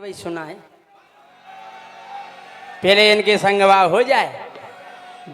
वही सुना है। पहले इनके संगवा हो जाए।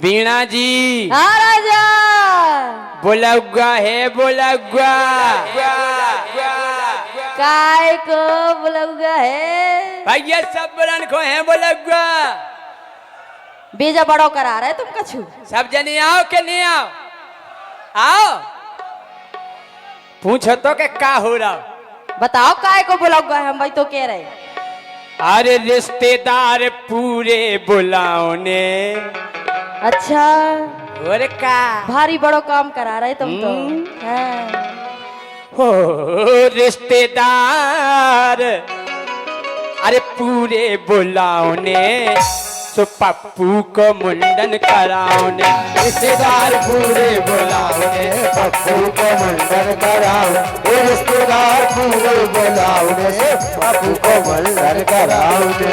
वीणा जी हाँ राजा बोलगा है बोलगा काय को बुलाऊंगा है भैया सब बरन को है बोलगा। बीजा बड़ो करा रहे तुम कछु सब जने आओ के नहीं आओ आओ पूछो तो के का हो रहा। बताओ काय को बुलाऊंगा है हम भाई तो कह रहे। अरे रिश्तेदार पूरे बुलाओ ने। अच्छा और का भारी बड़ो काम करा रहे तुम तो हाँ। हो रिश्तेदार अरे पूरे बुलाओ ने तो पप्पू को मुंडन कराओ ने। रिश्तेदार पूरे बुलाओ ने पप्पू को मुंडन कराओ। रिश्तेदार पूरे बुलाओ ने पप्पू को मुंडन कराओ ने।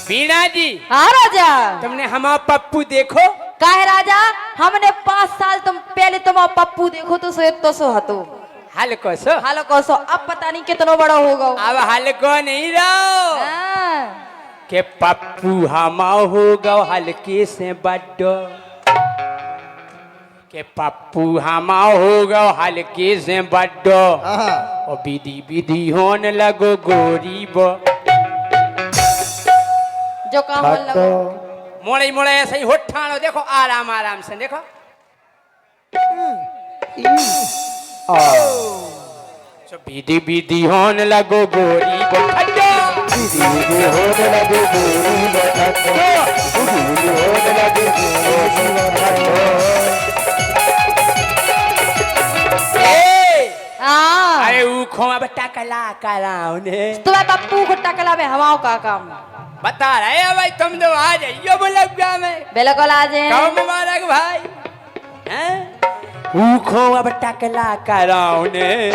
वीणा जी हाँ राजा तुमने हमारा पप्पू देखो। काहे राजा हमने 5 साल तुम पहले तुम पप्पू देखो तो सो हतो हल्को सो हालो को सो अब पता नहीं कितना बड़ा होगा। अब हल्को नहीं रहो हाँ। के पप्पू हमा होगा हल्के से बड्डो। के पप्पू हमा होगा हल्के से बड्डो और विधि विधि होने लगो गोरी बो। जो काम लगा मोड़े मोड़े ऐसे ही होठानो देखो आराम आराम से देखो। तो विधि विधि होने लगो गोरी बो। विधि विधि होने लगे गोरी बो। विधि विधि होने लगे गोरी बो। हाँ। अरे ऊखों अब टकला कराओ ने। तुम्हें पप्पू को टकला में हवाओं का काम बता रहे हैं भाई तुम तो आ जाइयो बोलगा में। बिल्कुल आ जाए। कहो मुबारक भाई हैं। ऊखों अब टकला कराओ ने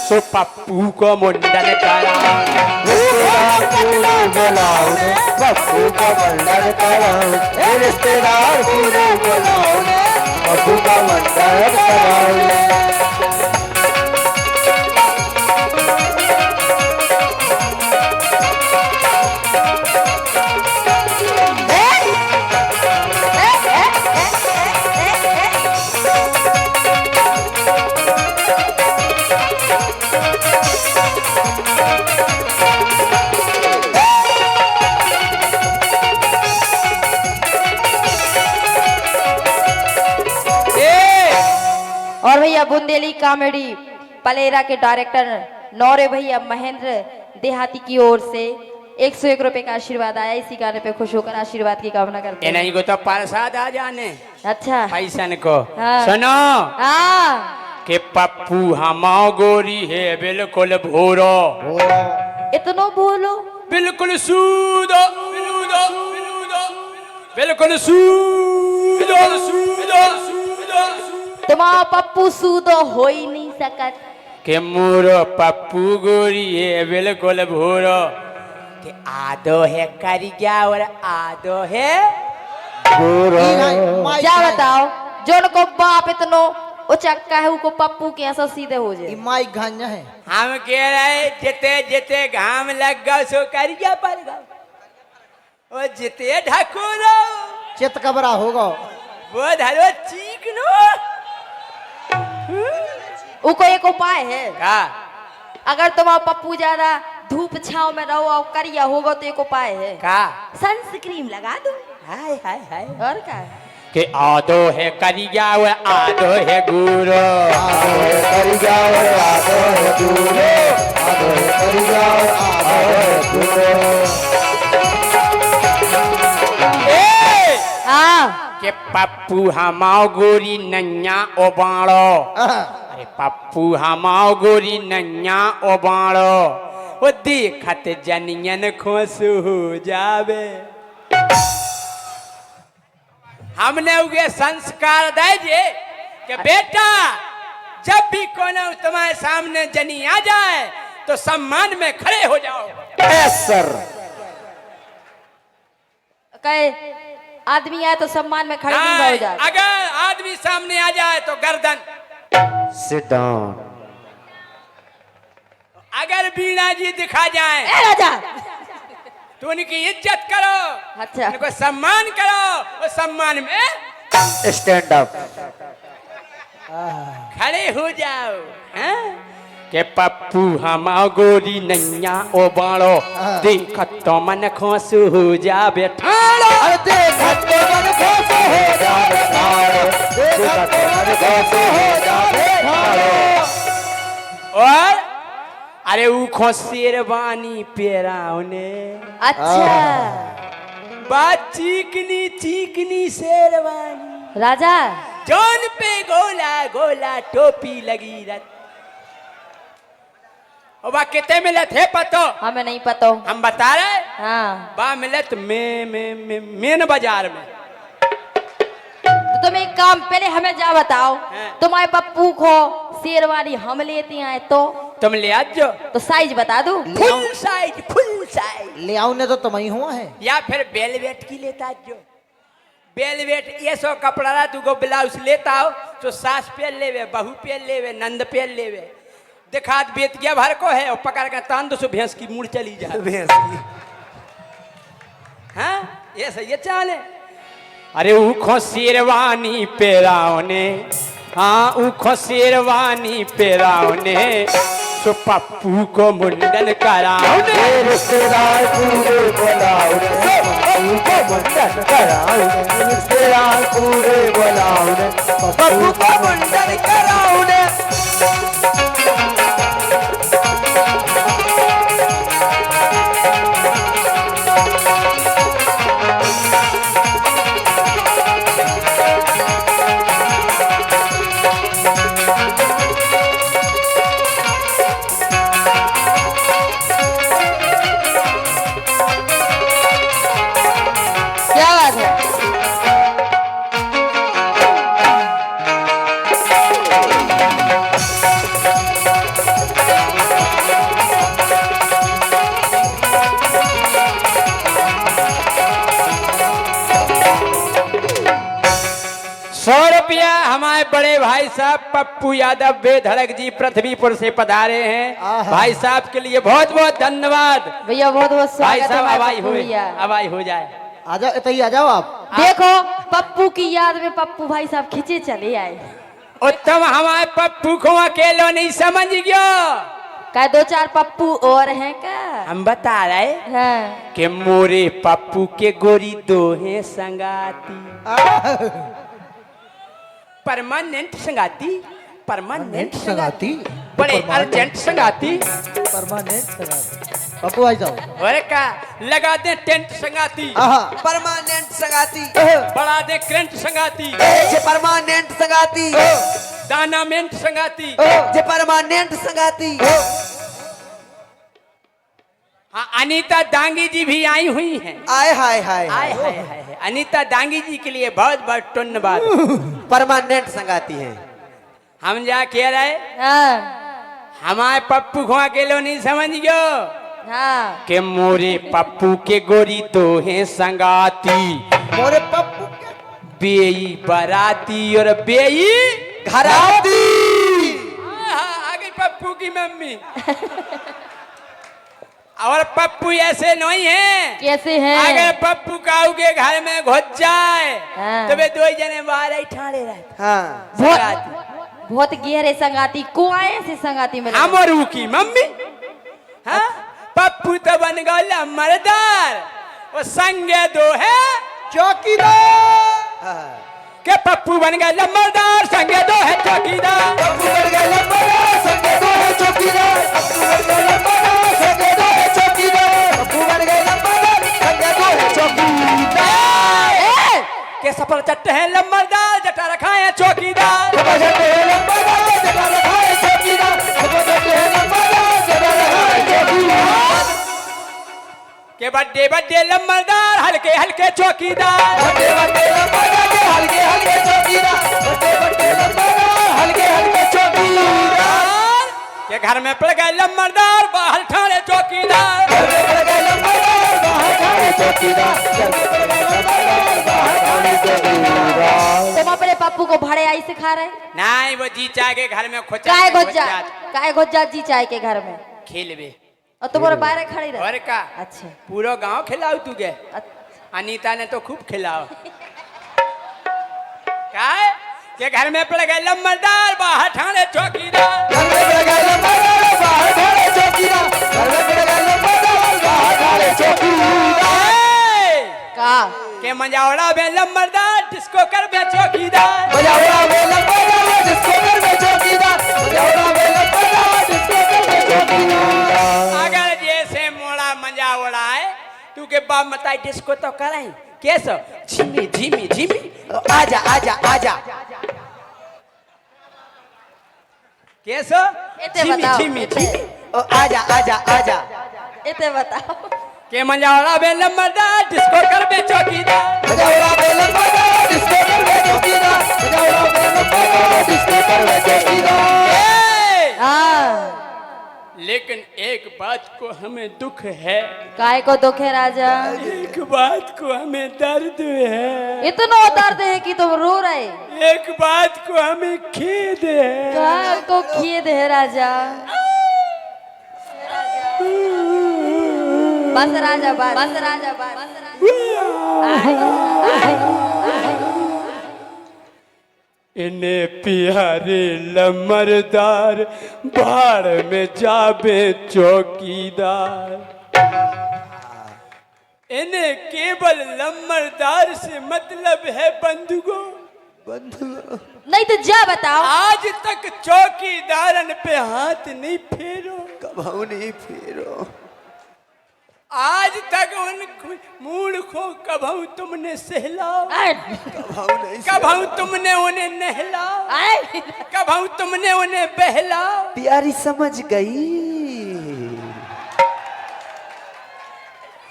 सो पप्पू को मुंडन कराओ। रिश्तेदार पूरे बुलाओ ने पप्पू को मुंडन कराओ। रिश्तेदार पूरे बुलाओ ने पप्पू को मुंडन कराओ। और भैया बुंदेली कॉमेडी पलेरा के डायरेक्टर नौरे भैया महेंद्र देहाती की ओर से 101 रुपए का आशीर्वाद आया। इसी गाने पे खुश होकर आशीर्वाद की कामना करते हैं। नहीं को तो प्रसाद आ जाने अच्छा पैसन को हाँ। सुनो हाँ के पप्पू हमाओ गोरी है बिल्कुल भोरो। इतनो बोलो बिल्कुल सूदो सूदो बिल्कुल सूदो सूदो तुम्हारा पप्पू सूदो हो ही नहीं सकत। के मोरो पप्पू गोरी है बिल्कुल भोरो। के आदो है करिया और आदो है जा बताओ जो को बाप इतनो उचक्का है उको पप्पू के ऐसा सीधे हो जाए। माई घान्या है। हम कह रहे जिते जिते घाम लग गो सो करिया पर गो ओ जिते ढकोरो चित कबरा होगा वो धरो चीक लो। उको एक उपाय है का अगर तुम्हारा पप्पू ज्यादा धूप छांव में रहो और करिया होगा तो एक उपाय है का सनस्क्रीन लगा दो। हाय हाय हाय और क्या के आदो है करिया और आदो है गुरो। आदो है करिया और आदो है दूरो। आदो है करिया और आदो है दूरो। हाँ के पप्पू हमाओ गोरी नन्या ओबाड़ो। अरे पप्पू हमाओ गोरी नन्या ओबाड़ो वो देखत जनियन खुश हो जावे। हमने उगे संस्कार दे जे कि बेटा जब भी कोनो तुम्हारे सामने जनी आ जाए तो सम्मान में खड़े हो जाओ। Yes sir. कहे आदमी आए तो सम्मान में खड़े नहीं हो नहीं, जाए। अगर आदमी सामने आ जाए तो गर्दन, Sit down. अगर बीणा जी दिखा जाए ए राजा, तो उनकी इज्जत करो, अच्छा उनको सम्मान करो, और सम्मान में Stand up. खड़े हो जाओ। हैं? के पप्पू हमाओ गोरी नैया ओ बाड़ो, देखत तो मन खुश हो जावे ठाड़ो। अरे देखा तो मन खुश हो जावे ठाड़ो, देखा तो मन खुश हो जावे ठाड़ो। और अरे ऊखो शेरवानी पेराओ ने, अच्छा बात चीकनी चीकनी शेरवानी, राजा, जौन पे गोला गोला टोपी लगी रत। और बा कितने मिले थे पतो? हमें नहीं पता। हम बता रहे, हाँ बा मिलत मेन बाजार में। तो तुम एक काम, पहले हमें जा बताओ, हाँ। तुम्हारे पप्पू को शेरवानी हम लेते आए तो तुम ले आजो, तो साइज बता दो। फुल साइज, फुल साइज, ले आओ ने तो तुम ही हुआ है। या फिर बेलवेट की लेता जो। बेलवेट ये सो कपड़ा रहा, तू को ब्लाउज लेता हो तो सास पहन लेवे, बहू पहन लेवे, नंद पहन लेवे। दिखात बेतिया भर को है, और पकड़ कर तान दो सो भैंस की मुड़ चली जाए। भैंस की। हाँ ये सही है चाल है। अरे ऊखो शेरवानी पेराओ ने, हाँ ऊखो शेरवानी पेराओ ने, तो पप्पू को मुंडन कराओ ने। रिश्तेदार पूरे बुलाओ ने, पप्पू को मुंडन कराओ ने, रिश्तेदार पूरे बुलाओ ने, पप्पू को मुंडन कराओ ने। क्या बात है? रुपया हमारे बड़े भाई साहब पप्पू यादव बेधड़क जी पृथ्वीपुर से पधारे हैं। आहा। भाई साहब के लिए बहुत बहुत धन्यवाद। भैया बहुत बहुत भाई स्वागत है साहब हमारे हवाई पप्पू हो, भैया। हवाई हो जाए। आ जाओ, तो आ जाओ आप। देखो पप्पू की याद में पप्पू भाई साहब खींचे चले आए। उत्तम हमारे पप्पू को अकेलो नहीं समझ गयो, क्या दो चार पप्पू और हैं क्या? हम बता रहे हाँ। कि मोरे पप्पू के गोरी दो हैं संगाती, परमानेंट संगाती, परमानेंट संगाती, बड़े अर्जेंट संगाती। परमानेंट संगाती। पप्पू भाई साहब और का लगा दे टेंट संगाती, परमानेंट संगाती, बढ़ा दे करंट संगाती, जे परमानेंट संगाती, दानामेंट संगाती। जे परमानेंट संगाती। हाँ अनीता दांगी जी भी आई हुई हैं। आय हाय हाय आय हाय हाय, अनीता दांगी जी के लिए बहुत बहुत धन्यवाद। परमानेंट संगाती है। हम जा कह रहे हाँ। हमारे पप्पू को अकेलो नहीं समझ गयो हाँ। के मोरे पप्पू के गोरी दो हैं संगाती, मोरे पप्पू बेई बराती और बेई घराती। आ गई पप्पू की मम्मी। और पप्पू ऐसे नहीं है, कैसे हैं? अगर पप्पू काऊ के घर में घुस जाए हाँ। तो वे दो जने बाहर ही ठाड़े रहते। हाँ बहुत गहरे संगाती, कुआए से संगाती में हमरू की मम्मी। हाँ पप्पू तो बन गया मर्दार, वो संगे दो है चौकीदार। के पप्पू बन गया मर्दार, संगे दो है चौकीदार। पप्पू बन गया लंबा, संगे दो है चौकीदार। पप्पू बन गया लंबा, संगे दो है चौकीदार। पप्पू बन गया लंबा, संगे दो है चौकीदार। के सफर चट्टे हैं लंबरदार, जटा रखा है चौकीदार। सफर चट्टे हैं लंबरदार, जटा रखा है चौकीदार। सफर चट्टे हैं लंबरदार, जटा रखा है चौकीदार। के बड्डे बड्डे लंबरदार, हल्के हल्के चौकीदार। बड्डे बड्डे लंबरदार, हल्के हल्के चौकीदार। बड्डे बड्डे लंबरदार, हल्के हल्के चौकीदार। के घर में पड़ गए लंबरदार, बाहर ठाड़े चौकीदार। घर में पड़ गए लंबरदार, बाहर ठाड़े चौकीदार। घर में पड़ गए लंबरदार, बाहर ऐसे खा रहे? नहीं वो जी चाय के घर में खोचा काय घुस जा जी चाय के घर में खिलबे और तुम्हारे बाहर खड़ी रहे। और का अच्छा पूरा गांव खिलाओ तू गे। अच्छा। अनीता ने तो खूब खिलाओ। काय के घर में पड़ गए लम्बरदार बाहर ठाणे चौकीदार। घर में पड़ गए लम्बरदार बाहर ठाणे चौकीदार। घर में पड़ गए लम्बरदार बाहर ठाणे चौकीदार। का के मंजावड़ा में लम्बरदार डिस्को कर बे चौकीदार। मंजावड़ा में लम्बरदार डिस्को कर बे चौकीदार। मंजावड़ा में लम्बरदार डिस्को कर बे चौकीदार। अगर जैसे मोड़ा मंजावड़ा है तू के बाप मताई डिस्को तो कराई कैसो झिमी झिमी झिमी आजा आजा आजा कैसो इते झिमी बताओ, झिमी इते। झिमी आजा आजा आजा इते बताओ के मंजावड़ा में लम्बरदार डिस्को कर बे चौकीदार। मंजावड़ा में लम्बरदार डिस्को कर बे चौकीदार। मंजावड़ा में लम्बरदार डिस्को कर बे चौकीदार। हाँ लेकिन एक बात को हमें दुख है। काय को दुख है राजा? एक बात को हमें दर्द है। इतना दर्द है कि तुम रो रहे। एक बात को हमें खेद है। काय को खेद है राजा? बस राजा बस राजा बस इन्हें प्यारे लमरदार बाढ़ में जाबे चौकीदार। इन्हें केवल लमरदार से मतलब है बंधुओं। नहीं तो जा बताओ। आज तक चौकीदारन पे हाथ नहीं फेरो। कभाऊ नहीं फेरो। आज तक उन मूड को कभाऊ तुमने सहलाओ। कभाऊ तुमने उन्हें नहलाओ। कभाऊ तुमने उन्हें बहलाओ। प्यारी समझ गई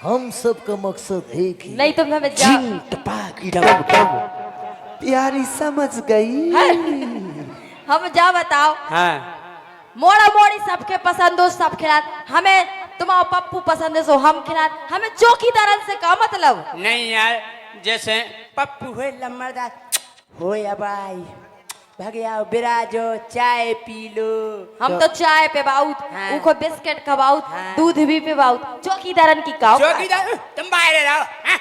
हम सबका मकसद एक ही। नहीं तुम हमें जा। प्यारी समझ गई। हम जा बताओ। हाँ मोड़ा मोड़ी सबके पसंद हो सब खिला। हमें तुम्हारा पप्पू पसंद है सो हम खिला। हमें चौकीदारन से का मतलब? नहीं यार जैसे पप्पू हो लम्बरदार हो या भाई भगया बिराजो चाय पी लो। हम तो चाय पे बाउत हाँ। उको बिस्किट खबाउत हाँ। दूध भी पे बाउत। चौकीदारन की का चौकीदार तुम बाहर रहो। हाँ?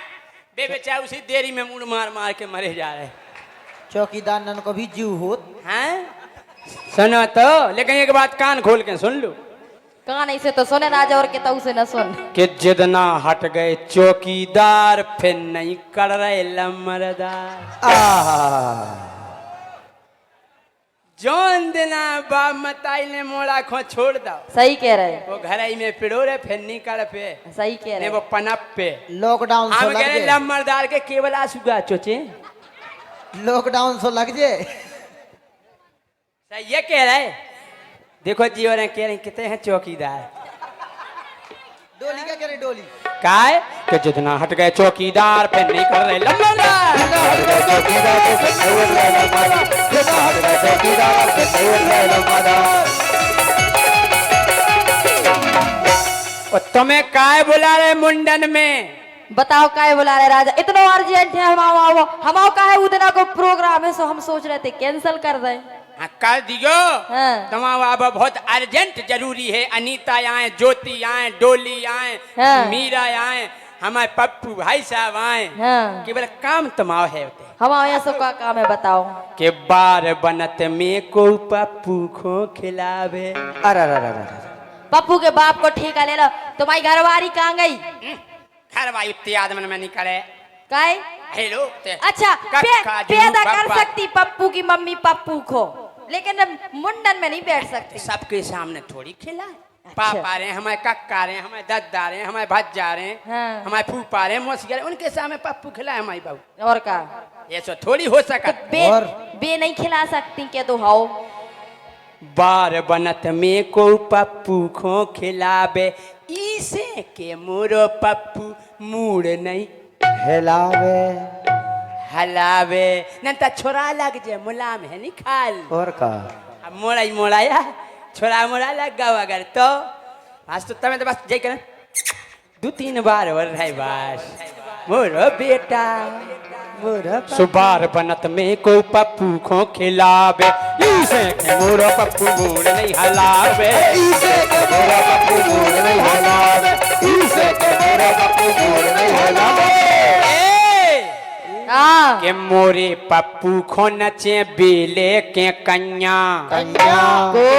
बेबेचा उसी देरी में मुड़ मार मार के मरे जा रहे। चौकीदार नन को भी जीव होत। हाँ सुनो तो लेकिन एक बात कान खोल के सुन लो। कान ऐसे तो सुने राजा और के ताऊ से न सुन। कि जितना हट गए चौकीदार फिर नहीं कर रहे लमरदार। जौन दिना बाप मताई ने मोड़ा खो छोड़ दो। सही कह रहे वो घर आई में पिड़ो रहे फिर नहीं कर पे सही कह ने रहे। वो पनप पे लॉकडाउन हम सो लग कह रहे जे। लमरदार के केवल आसुगा चोचे। लॉकडाउन सो लग जे। सही ये कह रहे। देखो जी और कह रहे कितने हैं चौकीदार। डोली क्या करे डोली? काय कि जितना हट गए चौकीदार फिर नहीं कर रहे लमरदार। और तुम्हें काय बुला रहे मुंडन में? बताओ काहे बुला रहे राजा? इतना अर्जेंट है हम काहे उतना को प्रोग्राम है सो हम सोच रहे थे कैंसिल कर दें। हाँ कर दियो। हाँ। तुम्हारा अब बहुत अर्जेंट जरूरी है। अनीता आए ज्योति आए डोली आए हाँ। मीरा आए हमारे पप्पू भाई साहब आए। हाँ। केवल काम तमाव है होते हमारे यहाँ सब का काम है बताओ। के बार बनत में को पप्पू को खिलावे। पप्पू के बाप को ठेका ले लो। तुम्हारी घरवारी कहाँ गई? खैर भाई उतनी आदमी में नहीं करे। काहे? हेलो अच्छा पैदा कर सकती पप्पू की मम्मी पप्पू को लेकिन मुंडन में नहीं बैठ सकती। सबके सामने थोड़ी खिलाए। अच्छा। पापा रहे हमारे कक्का रहे हमारे दद्दा रहे हमारे भज्जा रहे हाँ। हमारे फूफा रहे मौसिया रहे उनके सामने पप्पू खिलाए हमारी बहू। और का ये सब थोड़ी हो सका। बे नहीं खिला सकती क्या तो हाओ। बार बनत में को पप्पू को खिलावे इसे के मोरो पप्पू मूड नहीं हिलावे हलावे न त छोरा लग जे मुलाम है नहीं खाल। और का अब मोड़ाई मोड़ाया छोरा मोड़ा लग गया अगर तो आज तो तमें तो बस जाई कर 2-3 बार हो रहा है बस मोरो बेटा मोरा सुबार बनत में को पप्पू खो खिलावे इसे के मोरा पप्पू मोड़ नहीं हलावे इसे के मोरा पप्पू मोड़ नहीं हलावे इसे के मोरा पप्पू मोड़ नहीं हलावे हाँ के मोरे पप्पू खो नचे बेले के कन्या कन्या गो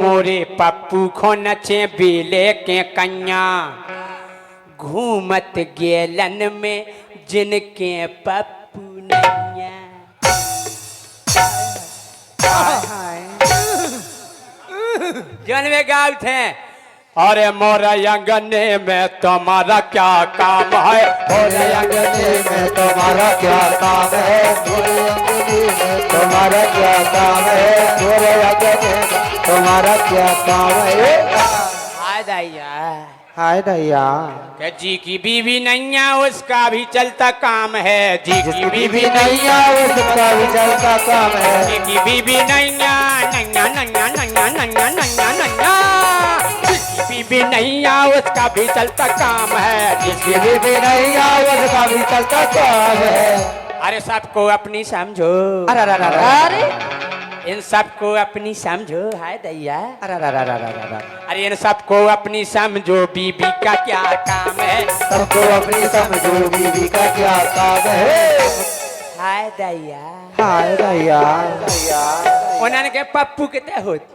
मोरे पप्पू खो नचे बेले के कन्या घूमत गेलन में जिनके पप्पू नैया जन में गाँव थे अरे मोरे अंगने में तुम्हारा क्या काम है मोरे अंगने में तुम्हारा क्या काम है मोरे अंगने में तुम्हारा क्या काम है मोरे अंगने में तुम्हारा क्या काम है हाय दैया हाय दैया कि जी की बीवी नैया उसका भी चलता काम है जी की बीवी नैया उसका भी चलता काम है जी की बीवी नैया नैया नैया नैया नैया नैया नैया जी की बीवी नैया उसका भी चलता काम है जिसकी बीवी नैया उसका भी चलता काम है अरे सबको अपनी समझो अरे अरे अरे अरे इन सबको अपनी समझो हाय दैया अरे अरे अरे अरे अरे इन सबको अपनी समझो बीबी का क्या काम है सबको अपनी समझो बीवी का क्या काम है हाय दैया हाय दैया उन्होंने के पप्पू कितने होत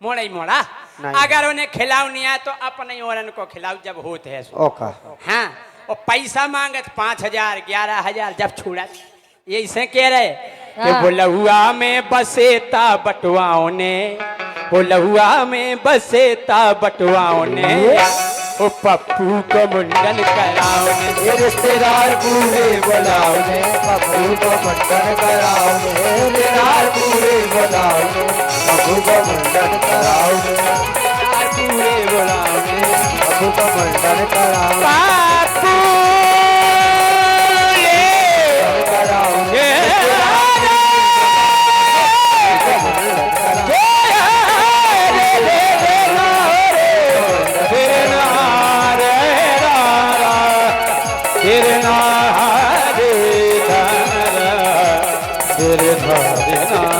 मोड़ा ही मोड़ा नहीं। अगर उन्हें खिलाओ नहीं आया तो अपने औरन को खिलाओ जब होते है सो। ओका हाँ और पैसा मांगत 5,000 11,000 जब छुड़ा ये इसे कह रहे कि हाँ। वो लहुआ में बसेता बटुआओं ने वो लहुआ में बसेता बटुआओं ने वो पप्पू को मुंडन कराओ ने ये रिश्तेदार पूरे बुलाओ ने पप्पू को मुंडन कराओ ने रिश्तेदार पूरे बुलाओ ने पप्पू को मुंडन कराओ ने पूरे बुलाओ ने पप्पू को मुंडन कराओ पप्पू कराओ ने Hare